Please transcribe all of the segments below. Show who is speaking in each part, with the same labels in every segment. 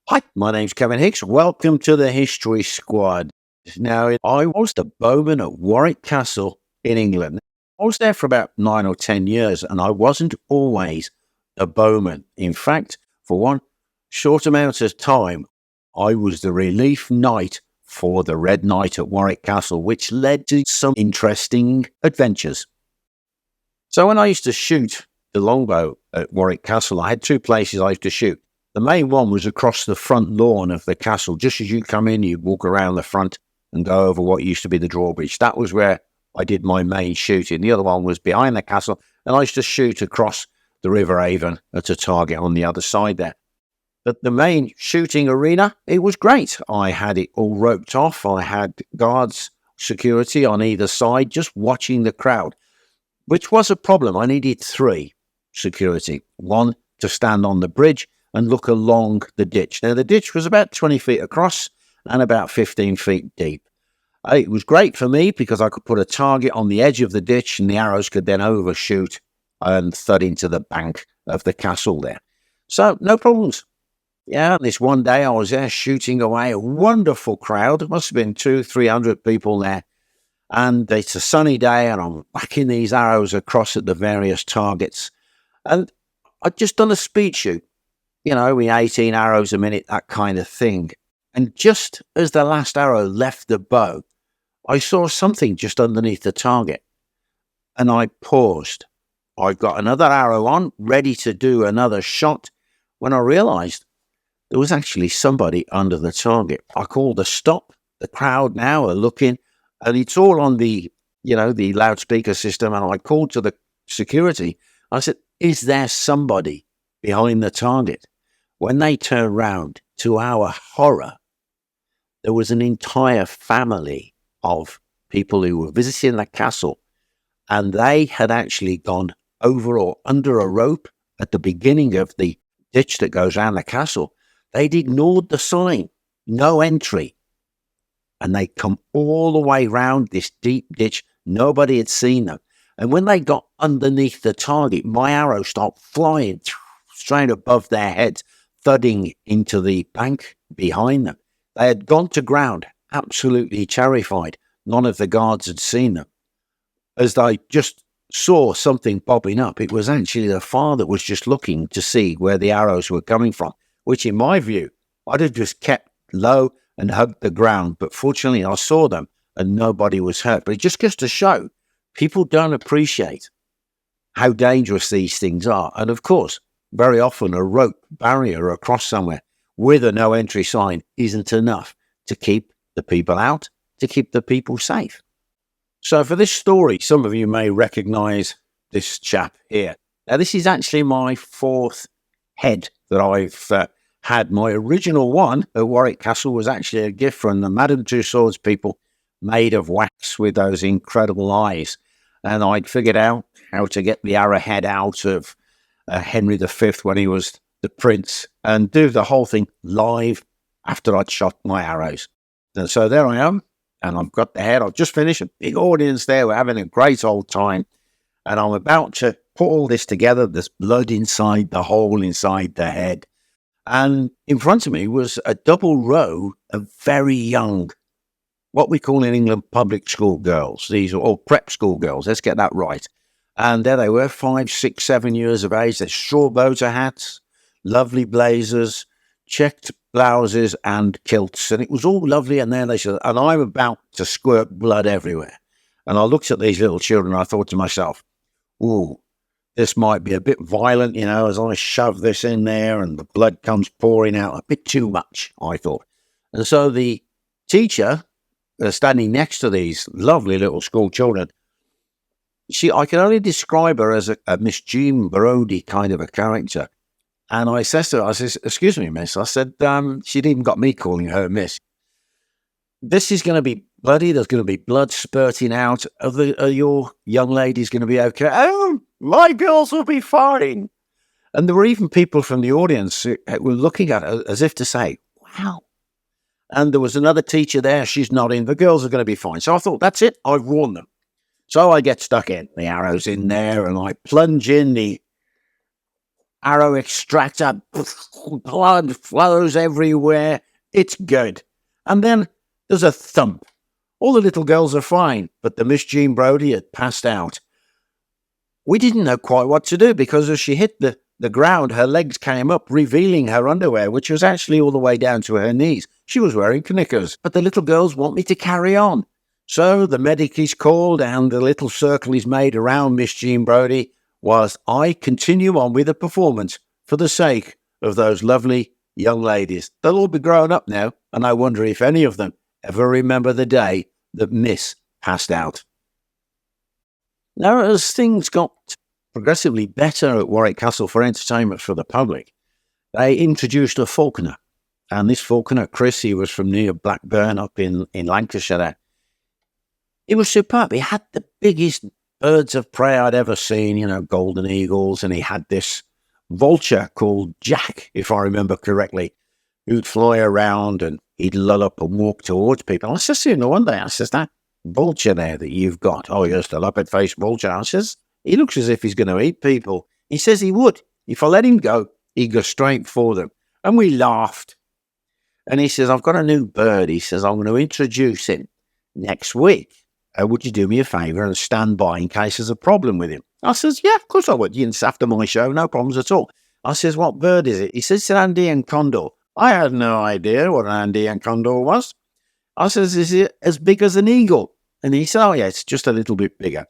Speaker 1: Hi, my name's Kevin Hicks. Welcome to the History Squad. Now, I was the bowman at Warwick Castle in England. I was there for about 9 or 10 years, and I wasn't always a bowman. In fact, for one short amount of time, I was the relief knight for the Red Knight at Warwick Castle, which led to some interesting adventures. So when I used to shoot the longbow at Warwick Castle, I had two places I used to shoot. The main one was across the front lawn of the castle. Just as you come in, you walk around the front and go over what used to be the drawbridge. That was where I did my main shooting. The other one was behind the castle, and I used to shoot across the River Avon at a target on the other side there. But the main shooting arena, it was great. I had it all roped off. I had guards, security on either side, just watching the crowd, which was a problem. I needed three security. One to stand on the bridge and look along the ditch. Now, the ditch was about 20 feet across and about 15 feet deep. It was great for me because I could put a target on the edge of the ditch and the arrows could then overshoot and thud into the bank of the castle there. So, no problems. Yeah, this one day I was there shooting away, a wonderful crowd. There must have been 200-300 people there. And it's a sunny day and I'm whacking these arrows across at the various targets. And I'd just done a speed shoot. We 18 arrows a minute, that kind of thing. And just as the last arrow left the bow, I saw something just underneath the target. And I paused. I got another arrow on, ready to do another shot, when I realized there was actually somebody under the target. I called a stop. The crowd now are looking, and it's all on the loudspeaker system. And I called to the security. I said, "Is there somebody behind the target?" When they turned round, to our horror, there was an entire family of people who were visiting the castle, and they had actually gone over or under a rope at the beginning of the ditch that goes around the castle. They'd ignored the sign, no entry, and they'd come all the way round this deep ditch. Nobody had seen them. And when they got underneath the target, my arrow started flying straight above their heads, thudding into the bank behind them. They had gone to ground, absolutely terrified. None of the guards had seen them. As they just saw something popping up, it was actually the father was just looking to see where the arrows were coming from, which in my view, I'd have just kept low and hugged the ground. But fortunately, I saw them and nobody was hurt. But it just goes to show people don't appreciate how dangerous these things are. And of course, very often a rope barrier across somewhere with a no entry sign isn't enough to keep the people out, to keep the people safe. So for this story, some of you may recognize this chap here. Now, this is actually my fourth head that I've had. My original one at Warwick Castle was actually a gift from the Madame Tussauds people, made of wax with those incredible eyes. And I'd figured out how to get the arrowhead out of Henry V when he was the prince and do the whole thing live after I'd shot my arrows. And so there I am, and I've got the head. I've just finished, a big audience there. We're having a great old time. And I'm about to put all this together. There's blood inside the hole inside the head. And in front of me was a double row of very young, what we call in England, public school girls. These are all prep school girls. Let's get that right. And there they were, 5, 6, 7 years of age. Their straw boater hats, lovely blazers, checked blouses and kilts. And it was all lovely. And there they said, and I'm about to squirt blood everywhere. And I looked at these little children and I thought to myself, ooh, this might be a bit violent, as I shove this in there and the blood comes pouring out. A bit too much, I thought. And so the teacher, standing next to these lovely little school children, I can only describe her as a Miss Jean Brody kind of a character. And I said to her, I said, "Excuse me, miss." I said, she'd even got me calling her miss. "This is going to be bloody. There's going to be blood spurting out. Are your young ladies going to be okay?" "Oh, my girls will be fine." And there were even people from the audience who were looking at her as if to say, wow. And there was another teacher there. She's nodding. "The girls are going to be fine." So I thought, that's it. I've warned them. So I get stuck in, the arrows in there, and I plunge in the arrow extractor, blood flows everywhere. It's good. And then there's a thump. All the little girls are fine, but the Miss Jean Brodie had passed out. We didn't know quite what to do because as she hit the ground, her legs came up, revealing her underwear, which was actually all the way down to her knees. She was wearing knickers, but the little girls want me to carry on. So the medic is called and the little circle is made around Miss Jean Brodie whilst I continue on with the performance for the sake of those lovely young ladies. They'll all be grown up now, and I wonder if any of them ever remember the day that Miss passed out. Now, as things got progressively better at Warwick Castle for entertainment for the public, they introduced a falconer. And this falconer, Chris, he was from near Blackburn up in Lancashire there. He was superb. He had the biggest birds of prey I'd ever seen, golden eagles, and he had this vulture called Jack, if I remember correctly, who'd fly around and he'd lull up and walk towards people. I says, one day, I says, that vulture there that you've got, oh, yes, the leopard-faced vulture. I says, he looks as if he's going to eat people. He says he would. If I let him go, he'd go straight for them. And we laughed. And he says, I've got a new bird. He says, I'm going to introduce him next week. Would you do me a favour and stand by in case there's a problem with him? I says, yeah, of course I would. It's after my show, no problems at all. I says, what bird is it? He says, it's an Andean Condor. I had no idea what an Andean Condor was. I says, is it as big as an eagle? And he said, oh yeah, it's just a little bit bigger.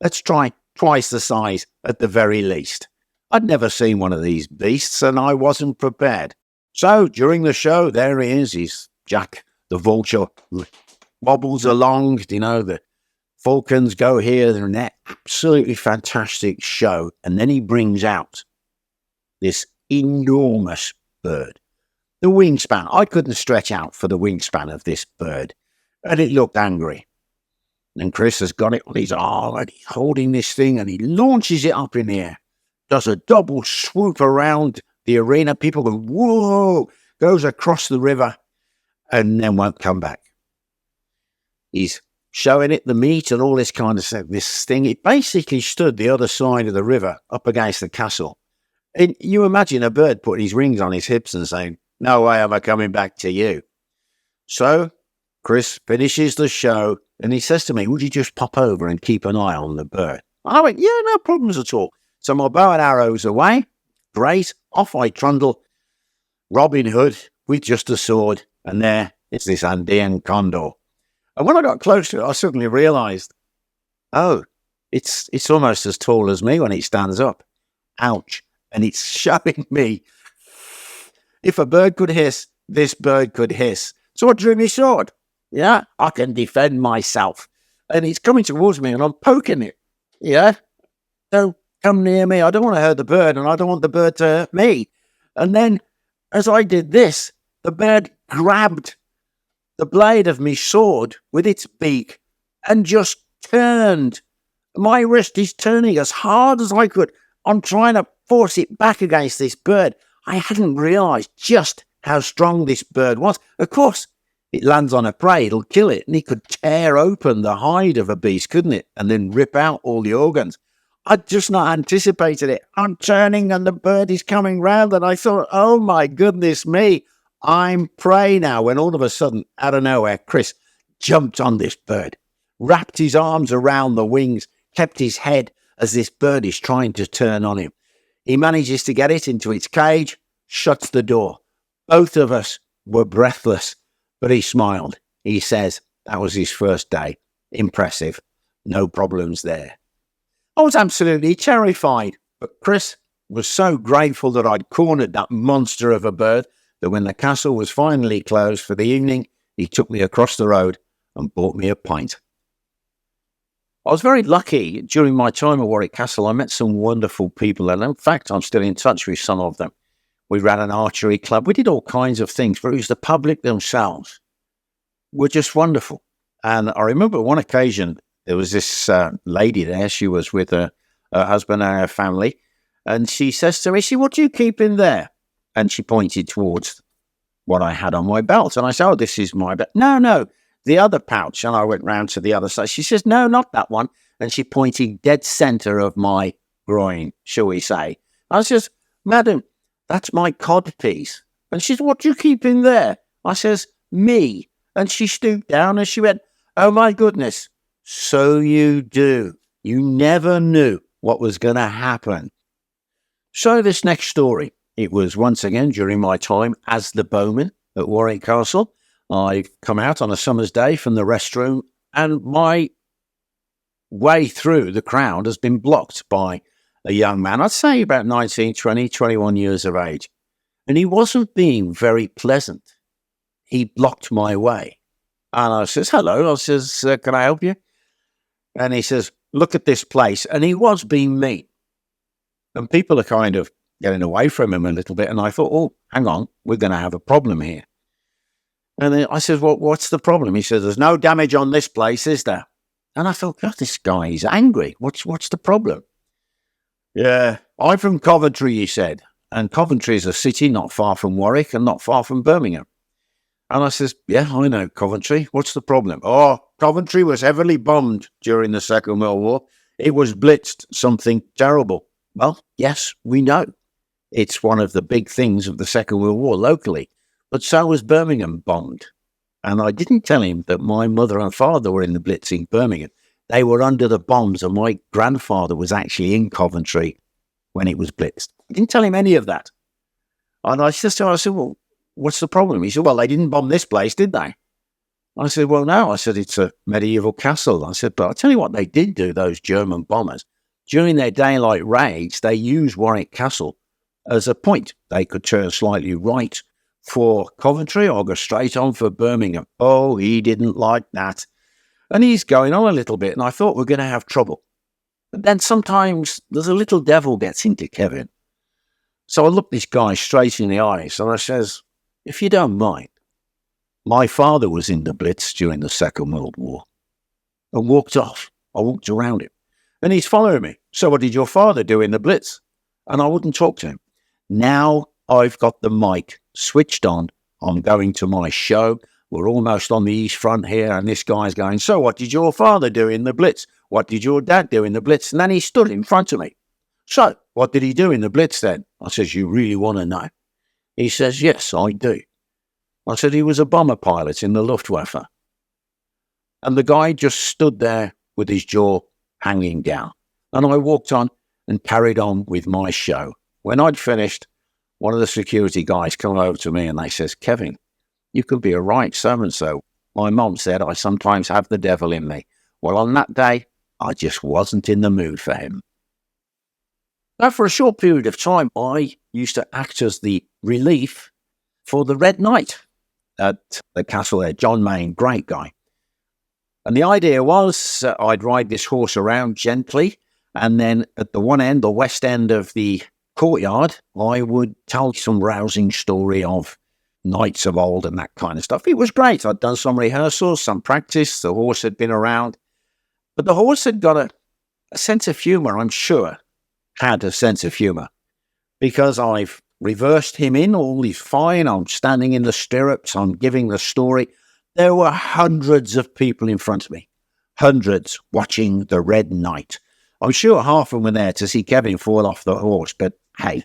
Speaker 1: Let's try twice the size at the very least. I'd never seen one of these beasts and I wasn't prepared. So during the show, there he is. He's Jack, the vulture, wobbles along, the falcons go here and there. Absolutely fantastic show. And then he brings out this enormous bird. The wingspan. I couldn't stretch out for the wingspan of this bird. And it looked angry. And Chris has got it on his arm and he's holding this thing and he launches it up in the air. Does a double swoop around the arena. People go, whoa, goes across the river and then won't come back. He's showing it the meat and all this kind of stuff. This thing, it basically stood the other side of the river up against the castle. And you imagine a bird putting his rings on his hips and saying, no way am I coming back to you. So Chris finishes the show and he says to me, would you just pop over and keep an eye on the bird? I went, yeah, no problems at all. So my bow and arrows away. Great. Off I trundle. Robin Hood with just a sword. And there is this Andean Condor. And when I got close to it, I suddenly realised, oh, it's almost as tall as me when it stands up. Ouch. And it's showing me, if a bird could hiss, this bird could hiss. So I drew my sword. Yeah, I can defend myself. And it's coming towards me and I'm poking it. Yeah, don't come near me. I don't want to hurt the bird and I don't want the bird to hurt me. And then as I did this, the bird grabbed the blade of my sword with its beak and just turned. My wrist is turning as hard as I could. I'm trying to force it back against this bird. I hadn't realised just how strong this bird was. Of course, it lands on a prey, it'll kill it, and it could tear open the hide of a beast, couldn't it? And then rip out all the organs. I'd just not anticipated it. I'm turning and the bird is coming round, and I thought, oh my goodness me, I'm prey now. When all of a sudden, out of nowhere, Chris jumped on this bird, wrapped his arms around the wings, kept his head as this bird is trying to turn on him. He manages to get it into its cage, shuts the door. Both of us were breathless, but he smiled. He says that was his first day. Impressive. No problems there. I was absolutely terrified, but Chris was so grateful that I'd cornered that monster of a bird that when the castle was finally closed for the evening, he took me across the road and bought me a pint. I was very lucky during my time at Warwick Castle. I met some wonderful people, and in fact, I'm still in touch with some of them. We ran an archery club. We did all kinds of things, but it was the public themselves were just wonderful. And I remember one occasion, there was this lady there. She was with her husband and her family. And she says to me, what do you keep in there? And she pointed towards what I had on my belt. And I said, oh, this is my belt. No, the other pouch. And I went round to the other side. She says, no, not that one. And she pointed dead centre of my groin, shall we say. I says, "Madam, that's my codpiece." And she said, "What do you keep in there?" I says, "Me." And she stooped down and she went, "Oh my goodness, so you do. You never knew what was going to happen." So this next story, it was once again during my time as the bowman at Warwick Castle. I've come out on a summer's day from the restroom and my way through the crowd has been blocked by a young man, I'd say about 19, 20, 21 years of age. And he wasn't being very pleasant. He blocked my way. And I says, "Hello." I says, "Can I help you?" And he says, "Look at this place." And he was being mean. And people are kind of getting away from him a little bit. And I thought, oh, hang on, we're going to have a problem here. And then I said, "Well, what's the problem?" He says, "There's no damage on this place, is there?" And I thought, God, this guy is angry. What's the problem? "Yeah, I'm from Coventry," he said. And Coventry is a city not far from Warwick and not far from Birmingham. And I says, "Yeah, I know Coventry. What's the problem?" "Oh, Coventry was heavily bombed during the Second World War. It was blitzed, something terrible." Well, yes, we know. It's one of the big things of the Second World War locally. But so was Birmingham bombed. And I didn't tell him that my mother and father were in the blitz in Birmingham. They were under the bombs and my grandfather was actually in Coventry when it was blitzed. I didn't tell him any of that. And I said, "Well, what's the problem?" He said, "Well, they didn't bomb this place, did they?" I said, "Well, no." I said, "It's a medieval castle." I said, "But I'll tell you what they did do, those German bombers. During their daylight raids, they used Warwick Castle as a point. They could turn slightly right for Coventry or go straight on for Birmingham." Oh, he didn't like that. And he's going on a little bit, and I thought we're going to have trouble. But then sometimes there's a little devil gets into Kevin. So I looked this guy straight in the eyes, and I says, "If you don't mind, my father was in the Blitz during the Second World War," and walked off. I walked around him, and he's following me. "So what did your father do in the Blitz?" And I wouldn't talk to him. Now I've got the mic switched on. I'm going to my show. We're almost on the East Front here, and this guy's going, "So what did your father do in the Blitz? What did your dad do in the Blitz?" And then he stood in front of me. "So what did he do in the Blitz then?" I says, "You really want to know?" He says, "Yes, I do." I said, "He was a bomber pilot in the Luftwaffe." And the guy just stood there with his jaw hanging down. And I walked on and carried on with my show. When I'd finished, one of the security guys come over to me and they says, "Kevin, you could be a right so-and-so. My mom said I sometimes have the devil in me." Well, on that day, I just wasn't in the mood for him. Now, for a short period of time, I used to act as the relief for the Red Knight at the castle there, John Mayne, great guy. And the idea was I'd ride this horse around gently, and then at the one end, the west end of the courtyard, I would tell some rousing story of knights of old and that kind of stuff. It was great. I'd done some rehearsals, some practice. The horse had been around. But the horse had got a sense of humour, I'm sure. Had a sense of humour. Because I've reversed him in, all is fine. I'm standing in the stirrups. I'm giving the story. There were hundreds of people in front of me. Hundreds watching the Red Knight. I'm sure half of them were there to see Kevin fall off the horse, but hey.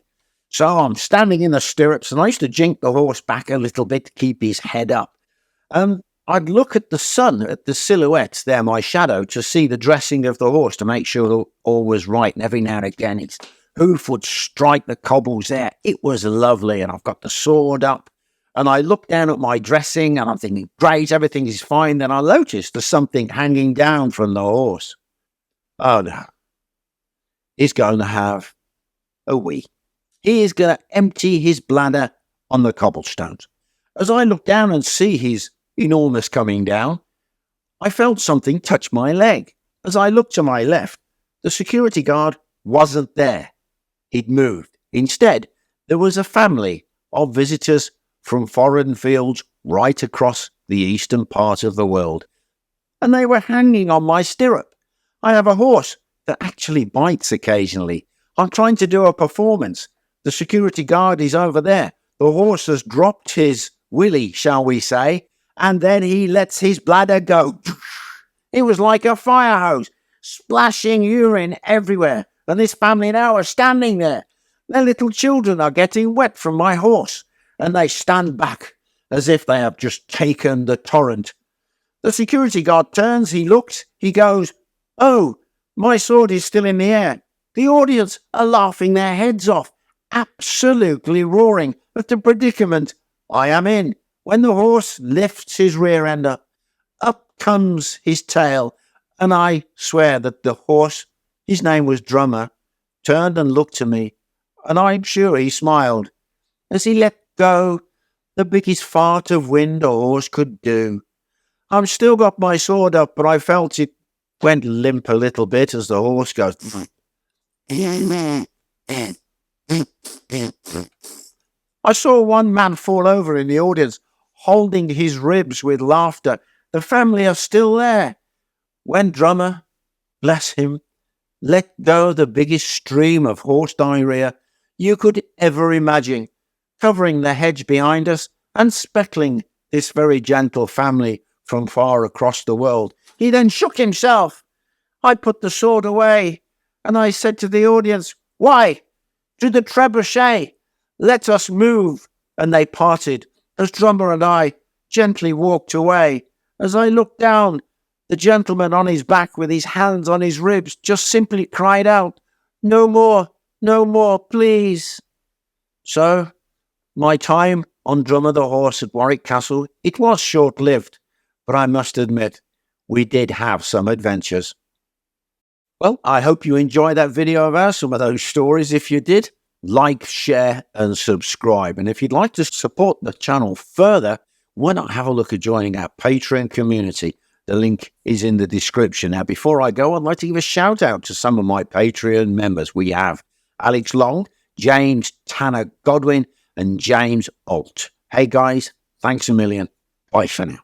Speaker 1: So I'm standing in the stirrups, and I used to jink the horse back a little bit to keep his head up. I'd look at the sun, at the silhouettes there, my shadow, to see the dressing of the horse, to make sure all was right. And every now and again, its hoof would strike the cobbles there. It was lovely, and I've got the sword up. And I look down at my dressing, and I'm thinking, great, everything is fine. Then I noticed there's something hanging down from the horse. Oh, no. He's going to have a wee. He is going to empty his bladder on the cobblestones. As I look down and see his enormous coming down, I felt something touch my leg. As I looked to my left, the security guard wasn't there. He'd moved. Instead, there was a family of visitors from foreign fields right across the eastern part of the world. And they were hanging on my stirrup. I have a horse that actually bites occasionally. I'm trying to do a performance. The security guard is over there. The horse has dropped his willy, shall we say, and then he lets his bladder go. It was like a fire hose, splashing urine everywhere. And this family now are standing there. Their little children are getting wet from my horse, and they stand back as if they have just taken the torrent. The security guard turns, he looks, he goes, "Oh, my sword is still in the air." The audience are laughing their heads off, absolutely roaring at the predicament I am in, when the horse lifts his rear end up comes his tail, and I swear that the horse, his name was Drummer, turned and looked to me, and I'm sure he smiled as he let go the biggest fart of wind a horse could do. I've still got my sword up, but I felt it went limp a little bit as the horse goes. I saw one man fall over in the audience, holding his ribs with laughter. The family are still there. When Drummer, bless him, let go the biggest stream of horse diarrhea you could ever imagine, covering the hedge behind us and speckling this very gentle family from far across the world. He then shook himself. I put the sword away, and I said to the audience, "Why? To the trebuchet. Let us move." And they parted, as Drummer and I gently walked away. As I looked down, the gentleman on his back with his hands on his ribs just simply cried out, "No more, please." So, my time on Drummer the horse at Warwick Castle, it was short-lived, but I must admit, we did have some adventures. Well, I hope you enjoyed that video of ours, some of those stories. If you did, like, share, and subscribe. And if you'd like to support the channel further, why not have a look at joining our Patreon community? The link is in the description. Now, before I go, I'd like to give a shout out to some of my Patreon members. We have Alex Long, James Tanner Godwin, and James Alt. Hey guys, thanks a million. Bye for now.